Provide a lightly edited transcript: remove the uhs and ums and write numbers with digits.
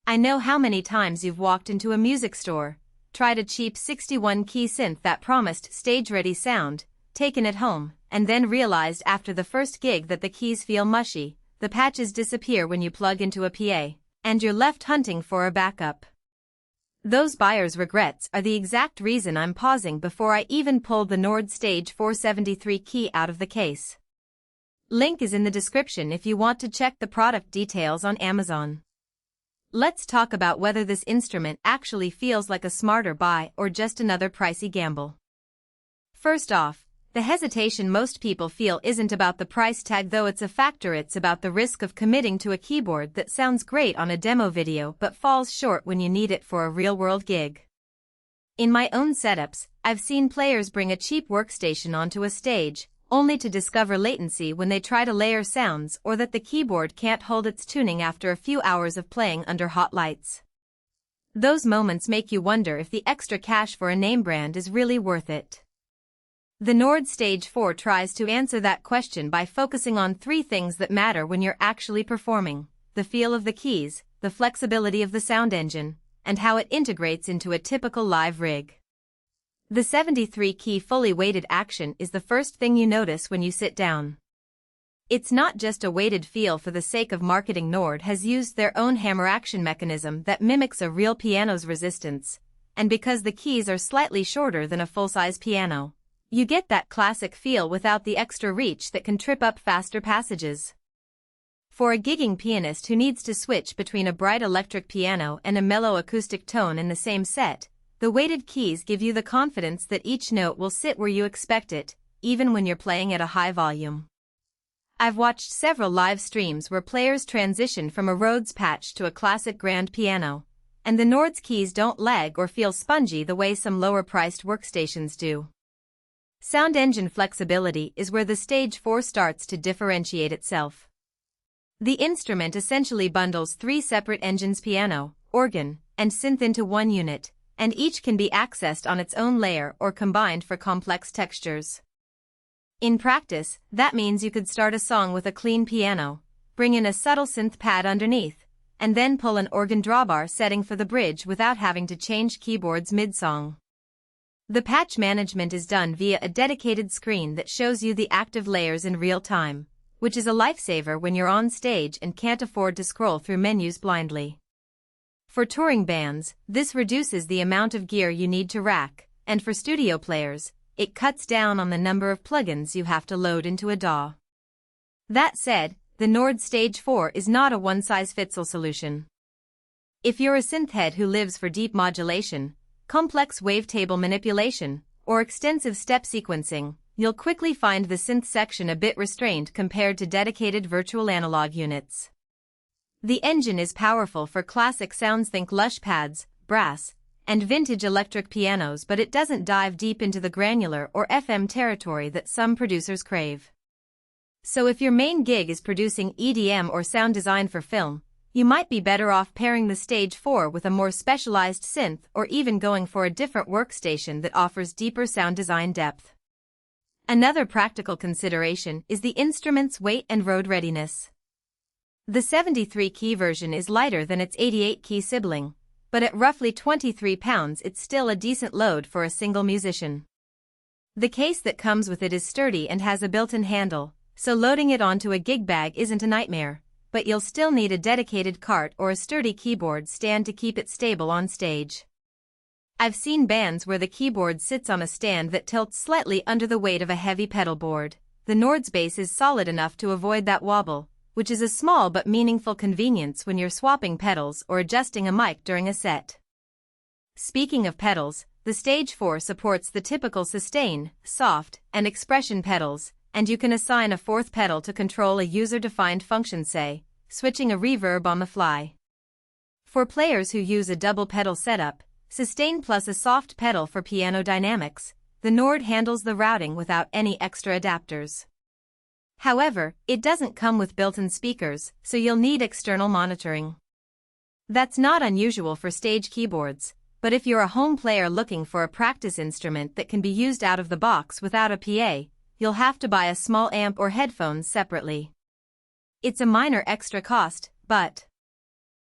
I know how many times you've walked into a music store, tried a cheap 61-key synth that promised stage-ready sound, taken it home, and then realized after the first gig that the keys feel mushy, the patches disappear when you plug into a PA, and you're left hunting for a backup. Those buyers' regrets are the exact reason I'm pausing before I even pulled the Nord Stage 473 key out of the case. Link is in the description if you want to check the product details on Amazon. Let's talk about whether this instrument actually feels like a smarter buy or just another pricey gamble. First off, the hesitation most people feel isn't about the price tag, though it's a factor. It's about the risk of committing to a keyboard that sounds great on a demo video but falls short when you need it for a real-world gig. In my own setups, I've seen players bring a cheap workstation onto a stage, only to discover latency when they try to layer sounds or that the keyboard can't hold its tuning after a few hours of playing under hot lights. Those moments make you wonder if the extra cash for a name brand is really worth it. The Nord Stage 4 tries to answer that question by focusing on three things that matter when you're actually performing: the feel of the keys, the flexibility of the sound engine, and how it integrates into a typical live rig. The 73-key fully weighted action is the first thing you notice when you sit down. It's not just a weighted feel for the sake of marketing. Nord has used their own hammer action mechanism that mimics a real piano's resistance, and because the keys are slightly shorter than a full-size piano, you get that classic feel without the extra reach that can trip up faster passages. For a gigging pianist who needs to switch between a bright electric piano and a mellow acoustic tone in the same set, the weighted keys give you the confidence that each note will sit where you expect it, even when you're playing at a high volume. I've watched several live streams where players transition from a Rhodes patch to a classic grand piano, and the Nord's keys don't lag or feel spongy the way some lower-priced workstations do. Sound engine flexibility is where the Stage 4 starts to differentiate itself. The instrument essentially bundles three separate engines: piano, organ, and synth into one unit, and each can be accessed on its own layer or combined for complex textures. In practice, that means you could start a song with a clean piano, bring in a subtle synth pad underneath, and then pull an organ drawbar setting for the bridge without having to change keyboards mid-song. The patch management is done via a dedicated screen that shows you the active layers in real time, which is a lifesaver when you're on stage and can't afford to scroll through menus blindly. For touring bands, this reduces the amount of gear you need to rack, and for studio players, it cuts down on the number of plugins you have to load into a DAW. That said, the Nord Stage 4 is not a one-size-fits-all solution. If you're a synthhead who lives for deep modulation, complex wavetable manipulation, or extensive step sequencing, you'll quickly find the synth section a bit restrained compared to dedicated virtual analog units. The engine is powerful for classic sounds, think lush pads, brass, and vintage electric pianos, but it doesn't dive deep into the granular or FM territory that some producers crave. So if your main gig is producing EDM or sound design for film, you might be better off pairing the Stage 4 with a more specialized synth or even going for a different workstation that offers deeper sound design depth. Another practical consideration is the instrument's weight and road readiness. The 73-key version is lighter than its 88-key sibling, but at roughly 23 pounds it's still a decent load for a single musician. The case that comes with it is sturdy and has a built-in handle, so loading it onto a gig bag isn't a nightmare, but you'll still need a dedicated cart or a sturdy keyboard stand to keep it stable on stage. I've seen bands where the keyboard sits on a stand that tilts slightly under the weight of a heavy pedal board. The Nord's base is solid enough to avoid that wobble, which is a small but meaningful convenience when you're swapping pedals or adjusting a mic during a set. Speaking of pedals, the Stage 4 supports the typical sustain, soft, and expression pedals, and you can assign a fourth pedal to control a user-defined function, say, switching a reverb on the fly. For players who use a double pedal setup, sustain plus a soft pedal for piano dynamics, the Nord handles the routing without any extra adapters. However, it doesn't come with built-in speakers, so you'll need external monitoring. That's not unusual for stage keyboards, but if you're a home player looking for a practice instrument that can be used out of the box without a PA, you'll have to buy a small amp or headphones separately. It's a minor extra cost, but